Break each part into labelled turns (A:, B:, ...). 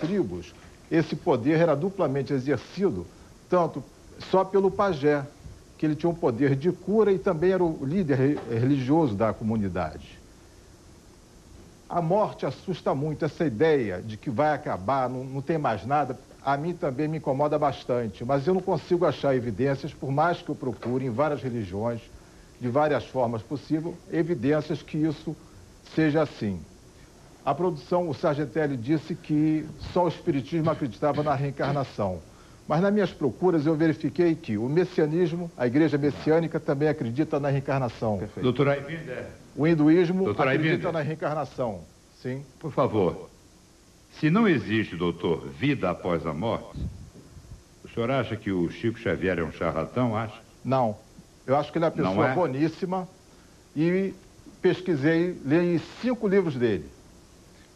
A: tribos, esse poder era duplamente exercido, tanto só pelo pajé, que ele tinha um poder de cura e também era o líder religioso da comunidade. A morte assusta muito, essa ideia de que vai acabar, não tem mais nada, a mim também me incomoda bastante, mas eu não consigo achar evidências, por mais que eu procure em várias religiões, de várias formas possíveis, evidências que isso seja assim. A produção, o Sargentelli disse que só o Espiritismo acreditava na reencarnação. Mas nas minhas procuras eu verifiquei que o messianismo, a igreja messiânica, também acredita na reencarnação.
B: Perfeito. Doutor Aybinder.
A: O hinduísmo acredita na reencarnação. Sim.
B: Por favor, se não existe, doutor, vida após a morte, o senhor acha que o Chico Xavier é um charlatão, acha?
A: Não. Eu acho que ele é uma pessoa boníssima e pesquisei, li 5 livros dele.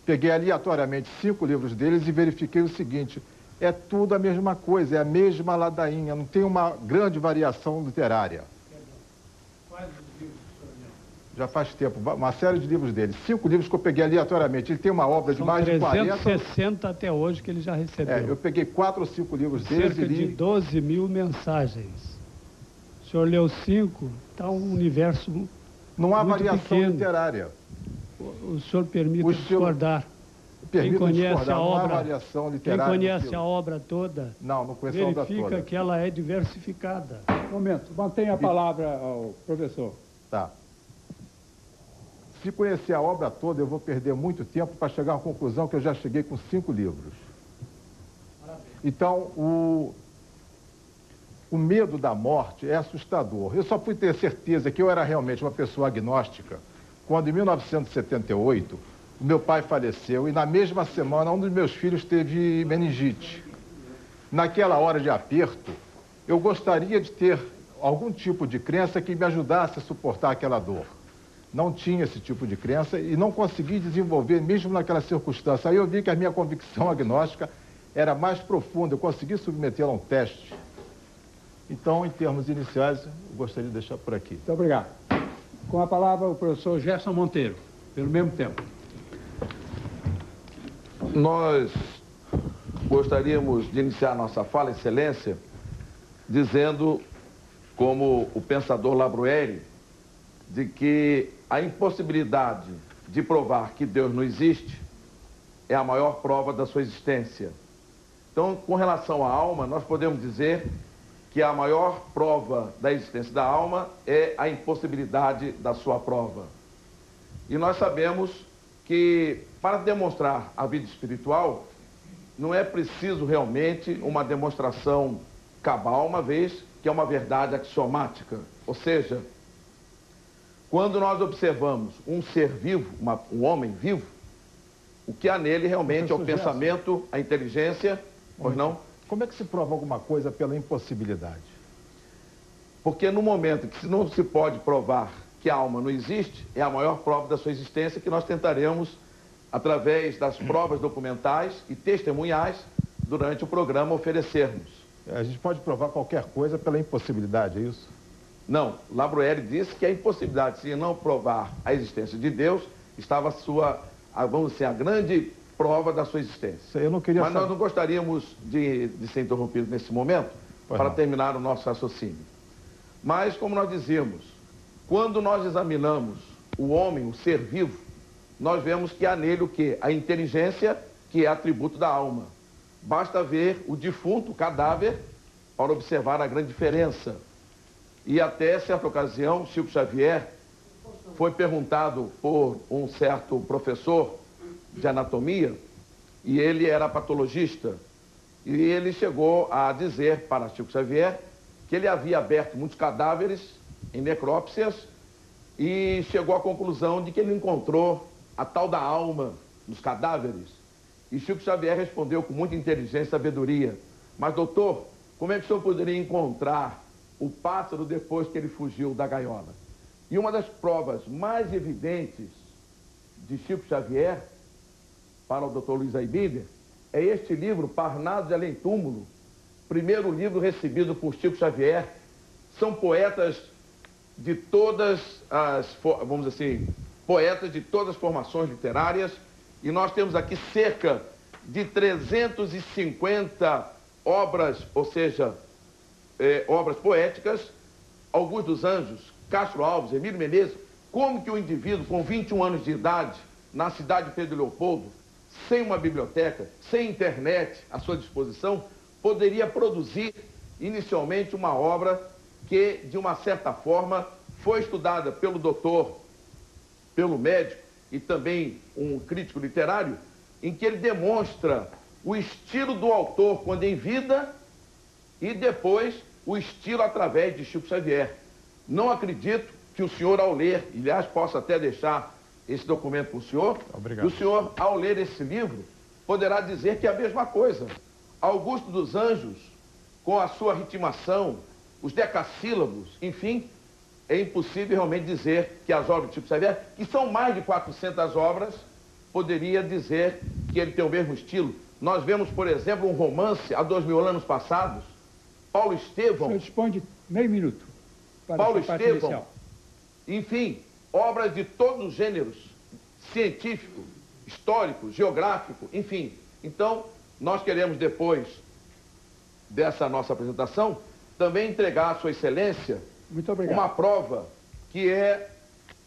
A: Peguei aleatoriamente 5 livros deles e verifiquei o seguinte: é tudo a mesma coisa, é a mesma ladainha, não tem uma grande variação literária. Quais os livros do senhor leu? Já faz tempo, uma série de livros dele. 5 livros que eu peguei aleatoriamente. Ele tem uma obra de mais de 40...
C: 360 até hoje que ele já recebeu.
A: Eu peguei 4 ou 5 livros deles
C: e li... Cerca de 12 mil mensagens. O senhor leu 5, está um universo
A: não há
C: muito
A: variação
C: pequeno.
A: Literária.
C: O senhor permite discordar. Quem conhece a obra, quem conhece a obra toda,
A: não conheço a obra toda.
C: Verifica que ela é diversificada.
D: Um momento, mantenha a palavra ao professor.
A: Tá. Se conhecer a obra toda, eu vou perder muito tempo para chegar a uma conclusão que eu já cheguei com 5 livros. Parabéns. Então, o medo da morte é assustador. Eu só fui ter certeza que eu era realmente uma pessoa agnóstica quando, em 1978, o meu pai faleceu e, na mesma semana, um dos meus filhos teve meningite. Naquela hora de aperto, eu gostaria de ter algum tipo de crença que me ajudasse a suportar aquela dor. Não tinha esse tipo de crença e não consegui desenvolver, mesmo naquela circunstância. Aí eu vi que a minha convicção agnóstica era mais profunda, eu consegui submetê-la a um teste. Então, em termos iniciais, eu gostaria de deixar por aqui.
D: Muito obrigado. Com a palavra, o professor Gerson Monteiro, pelo mesmo tempo.
E: Nós gostaríamos de iniciar nossa fala, Excelência, dizendo, como o pensador Labrueri, de que a impossibilidade de provar que Deus não existe é a maior prova da sua existência. Então, com relação à alma, nós podemos dizer que a maior prova da existência da alma é a impossibilidade da sua prova. E nós sabemos que, para demonstrar a vida espiritual, não é preciso realmente uma demonstração cabal, uma vez que é uma verdade axiomática. Ou seja, quando nós observamos um ser vivo, um homem vivo, o que há nele realmente é o pensamento, a inteligência, pois não?
A: Como é que se prova alguma coisa pela impossibilidade?
E: Porque no momento que não se pode provar que a alma não existe, é a maior prova da sua existência que nós tentaremos, através das provas documentais e testemunhais, durante o programa, oferecermos.
A: A gente pode provar qualquer coisa pela impossibilidade, é isso?
E: Não. Labrueri disse que a impossibilidade de não provar a existência de Deus estava vamos dizer, a grande prova da sua existência.
A: Eu não queria
E: Mas nós não gostaríamos de ser interrompidos nesse momento para terminar o nosso raciocínio. Mas, como nós dizíamos, quando nós examinamos o homem, o ser vivo, nós vemos que há nele o quê? A inteligência, que é atributo da alma. Basta ver o defunto, o cadáver, para observar a grande diferença. E até certa ocasião, Chico Xavier foi perguntado por um certo professor de anatomia, e ele era patologista, e ele chegou a dizer para Chico Xavier que ele havia aberto muitos cadáveres em necrópsias e chegou à conclusão de que ele encontrou a tal da alma nos cadáveres. E Chico Xavier respondeu com muita inteligência e sabedoria: mas doutor, como é que o senhor poderia encontrar o pássaro depois que ele fugiu da gaiola? E uma das provas mais evidentes de Chico Xavier para o Dr. Luiz Aybinder é este livro, Parnaso de Além Túmulo, primeiro livro recebido por Chico Xavier. São poetas de todas as, vamos dizer assim, poetas de todas as formações literárias, e nós temos aqui cerca de 350 obras, ou seja, obras poéticas, Augusto dos Anjos, Castro Alves, Emílio Menezes, como que o indivíduo com 21 anos de idade, na cidade de Pedro Leopoldo, sem uma biblioteca, sem internet à sua disposição, poderia produzir inicialmente uma obra que, de uma certa forma, foi estudada pelo doutor, pelo médico e também um crítico literário, em que ele demonstra o estilo do autor quando em vida e depois o estilo através de Chico Xavier. Não acredito que o senhor, ao ler, e aliás, posso até deixar esse documento para o senhor,
A: obrigado.
E: E o senhor, ao ler esse livro, poderá dizer que é a mesma coisa. Augusto dos Anjos, com a sua ritmação, os decassílabos, enfim, é impossível realmente dizer que as obras de Chico Xavier, que são mais de 400 obras, poderia dizer que ele tem o mesmo estilo. Nós vemos, por exemplo, um romance há 2000 anos passados, Paulo Estevão... O
D: senhor dispõe de meio minuto para
E: Paulo
D: essa parte
E: Estevão,
D: inicial.
E: Enfim, obras de todos os gêneros, científico, histórico, geográfico, enfim. Então, nós queremos, depois dessa nossa apresentação, também entregar à Sua Excelência uma prova que é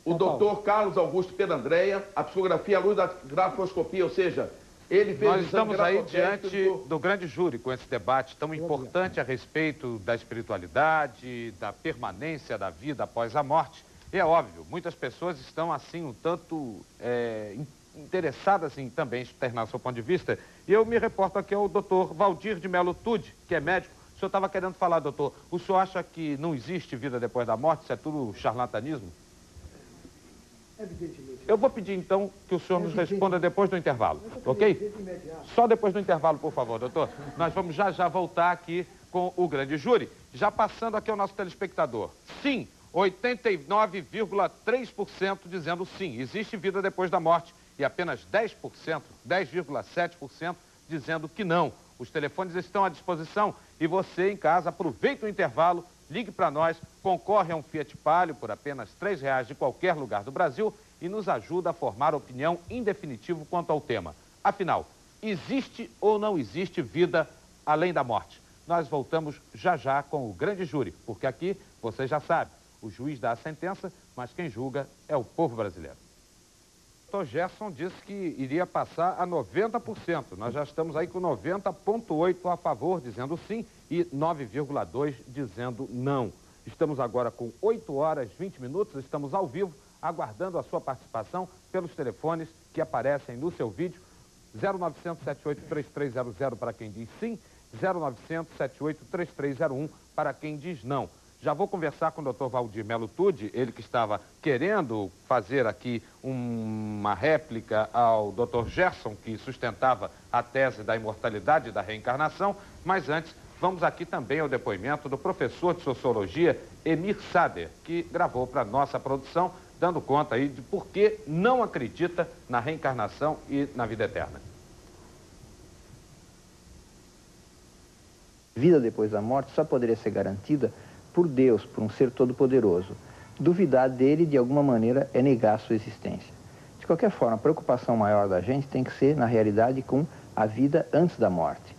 E: o Dr. Carlos Augusto Pedandreia, a psicografia à luz da grafoscopia, ou seja, ele fez...
F: Nós estamos aí diante do grande júri com esse debate tão importante a respeito da espiritualidade, da permanência da vida após a morte. E é óbvio, muitas pessoas estão assim um tanto interessadas em também externar seu ponto de vista. E eu me reporto aqui ao doutor Valdir de Melo Tude, que é médico. O senhor estava querendo falar, doutor, o senhor acha que não existe vida depois da morte? Isso é tudo charlatanismo?
G: Evidentemente.
F: Eu vou pedir, então, que o senhor nos responda depois do intervalo, ok? Só depois do intervalo, por favor, doutor. Nós vamos já voltar aqui com o grande júri. Já passando aqui ao nosso telespectador. Sim, 89,3% dizendo sim, existe vida depois da morte. E apenas 10%, 10,7% dizendo que não. Os telefones estão à disposição e você em casa aproveita o intervalo, ligue para nós, concorre a um Fiat Palio por apenas R$3 de qualquer lugar do Brasil e nos ajuda a formar opinião em definitivo quanto ao tema. Afinal, existe ou não existe vida além da morte? Nós voltamos já com o grande júri, porque aqui, você já sabe, o juiz dá a sentença, mas quem julga é o povo brasileiro. O Dr. Gerson disse que iria passar a 90%. Nós já estamos aí com 90,8% a favor, dizendo sim, e 9,2% dizendo não. Estamos agora com 8 horas, 20 minutos, estamos ao vivo, aguardando a sua participação pelos telefones que aparecem no seu vídeo. 0900 783300 para quem diz sim, 0900 783301 para quem diz não. Já vou conversar com o Dr. Valdir Melo Tude, ele que estava querendo fazer aqui uma réplica ao Dr. Gerson, que sustentava a tese da imortalidade e da reencarnação, mas antes vamos aqui também ao depoimento do professor de Sociologia, Emir Sader, que gravou para nossa produção, dando conta aí de por que não acredita na reencarnação e na vida eterna.
H: Vida depois da morte só poderia ser garantida por Deus, por um ser todo-poderoso. Duvidar dele, de alguma maneira, é negar a sua existência. De qualquer forma, a preocupação maior da gente tem que ser, na realidade, com a vida antes da morte.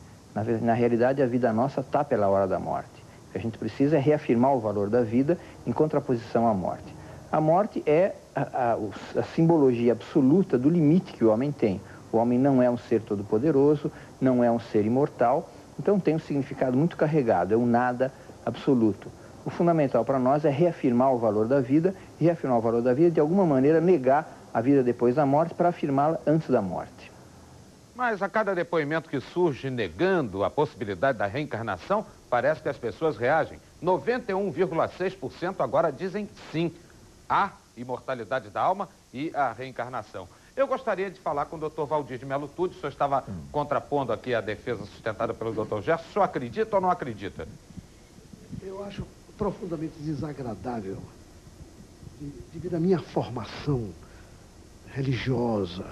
H: Na realidade, a vida nossa está pela hora da morte. O que a gente precisa é reafirmar o valor da vida em contraposição à morte. A morte é a simbologia absoluta do limite que o homem tem. O homem não é um ser todo-poderoso, não é um ser imortal, então tem um significado muito carregado, é um nada absoluto. O fundamental para nós é reafirmar o valor da vida, e reafirmar o valor da vida, de alguma maneira, negar a vida depois da morte para afirmá-la antes da morte.
F: Mas a cada depoimento que surge negando a possibilidade da reencarnação, parece que as pessoas reagem. 91,6% agora dizem sim, há imortalidade da alma e a reencarnação. Eu gostaria de falar com o Dr. Valdir de Melo Tude, o senhor estava contrapondo aqui a defesa sustentada pelo Dr. Gerson, o senhor acredita ou não acredita?
G: Eu acho profundamente desagradável, devido à minha formação religiosa.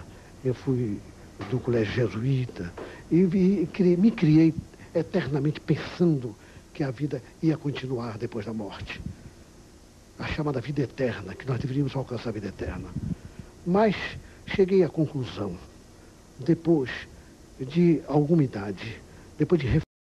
G: Eu fui do colégio jesuíta e me criei eternamente pensando que a vida ia continuar depois da morte. A chamada vida eterna, que nós deveríamos alcançar a vida eterna. Mas cheguei à conclusão, depois de alguma idade, depois de